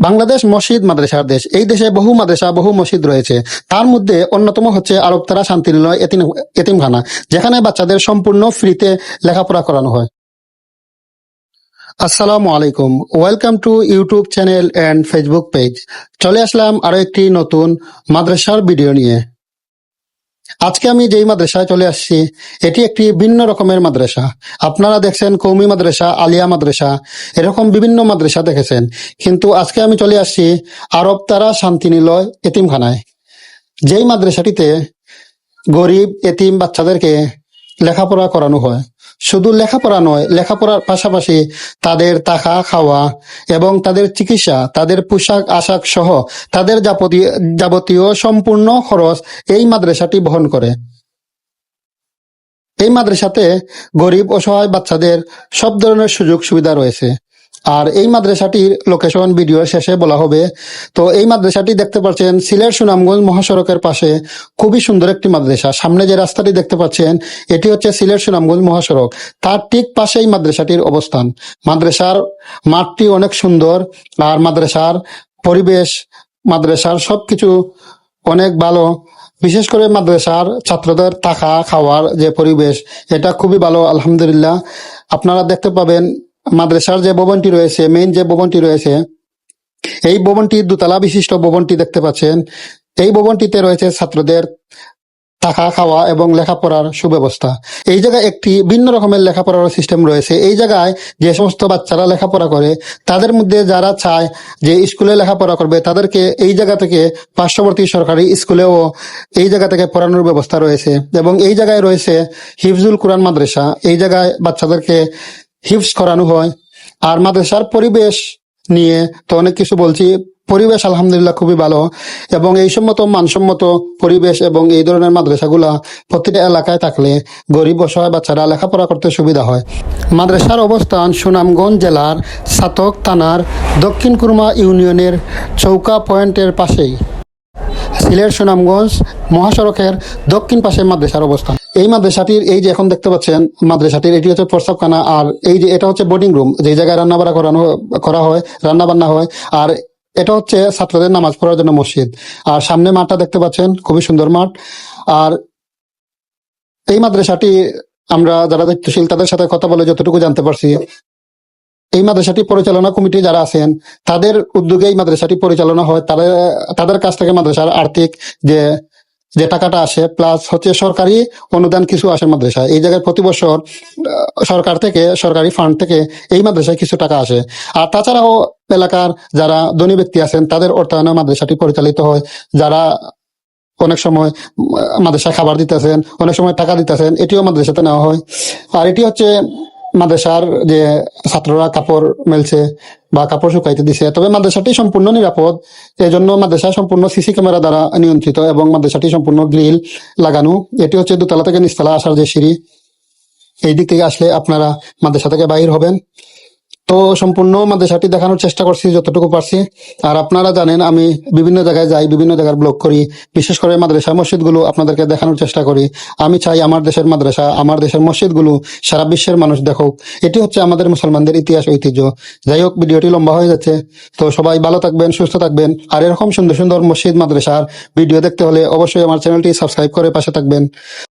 বাংলাদেশ মসজিদ মাদ্রাসার দেশ। এই দেশে বহু মাদ্রাসা বহু মসজিদ রয়েছে। তার মধ্যে অন্যতম হচ্ছে আরবতারা শান্তিনিলয় এতিমখানা, যেখানে বাচ্চাদের সম্পূর্ণ ফ্রিতে লেখাপড়া করানো হয়। আসসালামু আলাইকুম, welcome to YouTube channel and Facebook page. চলে আসলাম আরো একটি নতুন মাদ্রাসার ভিডিও নিয়ে। আজকে আমি যেই মাদ্রাসায় চলে আসছি, এটি একটি ভিন্ন রকমের মাদ্রাসা। আপনারা দেখছেন কওমি মাদ্রাসা, আলিয়া মাদ্রাসা, এরকম বিভিন্ন মাদ্রাসা দেখেছেন, কিন্তু আজকে আমি চলে আসছি আরবতারা শান্তিনিলয় এতিমখানায়। যেই মাদ্রাসাটিতে গরিব এতিম বাচ্চাদেরকে লেখাপড়া করানো হয়। শুধু লেখাপড়া নয়, লেখাপড়ার পাশাপাশি তাদের থাকা খাওয়া এবং তাদের চিকিৎসা, তাদের পোশাক আশাক সহ তাদের যাবতীয় সম্পূর্ণ খরচ এই মাদ্রাসাটি বহন করে। এই মাদ্রাসাতে গরিব অসহায় বাচ্চাদের সব ধরনের সুযোগ সুবিধা রয়েছে। আর এই মাদ্রাসাটির লোকেশন ভিডিওর শেষে বলা হবে। তো এই মাদ্রাসাটি দেখতে পাচ্ছেন সিলেট সুনামগঞ্জ মহাসড়কের পাশে, খুবই সুন্দর একটি মাদ্রাসা। সামনে যে রাস্তাটি দেখতে পাচ্ছেন, এটি হচ্ছে সিলেট সুনামগঞ্জ মহাসড়ক, তার ঠিক পাশেই মাদ্রাসাটির অবস্থান। মাদ্রাসার মাঠটি অনেক সুন্দর, আর মাদ্রাসার পরিবেশ, মাদ্রাসার সবকিছু অনেক ভালো। বিশেষ করে মাদ্রাসার ছাত্রদের থাকা খাওয়ার যে পরিবেশ, এটা খুবই ভালো, আলহামদুলিল্লাহ। আপনারা দেখতে পাবেন মাদ্রাসার যে ভবনটি রয়েছে, মেইন যে ভবনটি রয়েছে, এই ভবনটি দোতলা বিশিষ্ট ভবনটি দেখতে পাচ্ছেন। এই ভবনটিতে রয়েছে ছাত্রদের থাকা খাওয়া এবং লেখাপড়ার সুব্যবস্থা। এই জায়গায় একটি ভিন্ন রকমের লেখাপড়ার সিস্টেম রয়েছে। এই জায়গায় যে সমস্ত বাচ্চারা লেখাপড়া করে, তাদের মধ্যে যারা চায় যে স্কুলে লেখাপড়া করবে, তাদেরকে এই জায়গা থেকে পার্শ্ববর্তী সরকারি স্কুলেও এই জায়গা থেকে পড়ানোর ব্যবস্থা রয়েছে। এবং এই জায়গায় রয়েছে হিফজুল কোরআন মাদ্রাসা। এই জায়গায় বাচ্চাদেরকে হিফজ করানো হয়। আর মাদ্রাসার পরিবেশ নিয়ে তো অনেক কিছু বলছি। পরিবেশ আলহামদুলিল্লাহ খুবই ভালো, এবং এই সম্মত মানসম্মত পরিবেশ এবং এই ধরনের মাদ্রাসাগুলা প্রতিটা এলাকায় থাকলে গরিব অসহায় বাচ্চারা লেখাপড়া করতে সুবিধা হয়। মাদ্রাসার অবস্থান সুনামগঞ্জ জেলার ছাতক থানার দক্ষিণ কুরমা ইউনিয়নের চৌকা পয়েন্টের পাশেই। সিলেট সুনামগঞ্জ মহাসড়কের দক্ষিণ পাশে মাদ্রাসার অবস্থান। এই মাদ্রাসাটির এই যে এখন দেখতে পাচ্ছেন, মাদ্রাসাটির এটি হচ্ছে প্রস্রাবখানা, আর এই যে এটা হচ্ছে বোর্ডিং রুম, যে জায়গায় রান্নাবাড়া করা হয়, রান্না বান্না হয়। আর এটা হচ্ছে ছাত্রদের নামাজ পড়ার জন্য মসজিদ। আর সামনে মাঠটা দেখতে পাচ্ছেন, খুবই সুন্দর মাঠ। আর এই মাদ্রাসাটি আমরা যারা দায়িত্বশীল তাদের সাথে কথা বলে যতটুকু জানতে পারছি, এই মাদ্রাসাটি পরিচালনা কমিটি যারা আছেন, তাদের উদ্যোগে এই মাদ্রাসাটি পরিচালনা হয়। তাদের কাছ থেকে মাদ্রাসার আর্থিক যে যে টাকাটা আসে, প্লাস হচ্ছে সরকারি অনুদান কিছু আসে মাদ্রাসায়। এই জায়গায় প্রতি বছর সরকার থেকে, সরকারি ফান্ড থেকে এই মাদ্রাসায় কিছু টাকা আসে। আর তাছাড়াও এলাকার যারা ধনী ব্যক্তি আছেন, তাদের অর্থায়নে মাদ্রাসাটি পরিচালিত হয়। যারা অনেক সময় মাদ্রাসায় খাবার দিতেছেন, অনেক সময় টাকা দিতেছেন, এটিও মাদ্রাসাতে নেওয়া হয়। আর এটি হচ্ছে মাদ্রাসার যে ছাত্ররা কাপড় মেলছে বা কাপড় শুকাইতে দিছে। তবে মাদ্রাসাটি সম্পূর্ণ নিরাপদ, এই জন্য মাদ্রাসা সম্পূর্ণ সিসি ক্যামেরা দ্বারা নিয়ন্ত্রিত, এবং মাদ্রাসাটি সম্পূর্ণ গ্রিল লাগানো। এটি হচ্ছে দোতলা থেকে নিচতলা আসার যে সিঁড়ি, এই দিক থেকে আসলে আপনারা মাদ্রাসা থেকে বাহির হবেন। তো সম্পূর্ণ মাদ্রাসাটি দেখানোর চেষ্টা করছি যতটুকু পারছি। আর আপনারা জানেন আমি বিভিন্ন জায়গায় যাই, বিভিন্ন জায়গার ব্লগ করি, বিশেষ করে মাদ্রাসা মসজিদগুলো আপনাদেরকে দেখানোর চেষ্টা করি। আমি চাই আমার দেশের মাদ্রাসা, আমার দেশের মসজিদগুলো সারা বিশ্বের মানুষ দেখুক। এটি হচ্ছে আমাদের মুসলমানদের ইতিহাস, ঐতিহ্য। যাই হোক, ভিডিওটি লম্বা হয়ে যাচ্ছে, তো সবাই ভালো থাকবেন, সুস্থ থাকবেন। আর এরকম সুন্দর সুন্দর মসজিদ মাদ্রাসার ভিডিও দেখতে হলে অবশ্যই আমার চ্যানেলটি সাবস্ক্রাইব করে পাশে থাকবেন।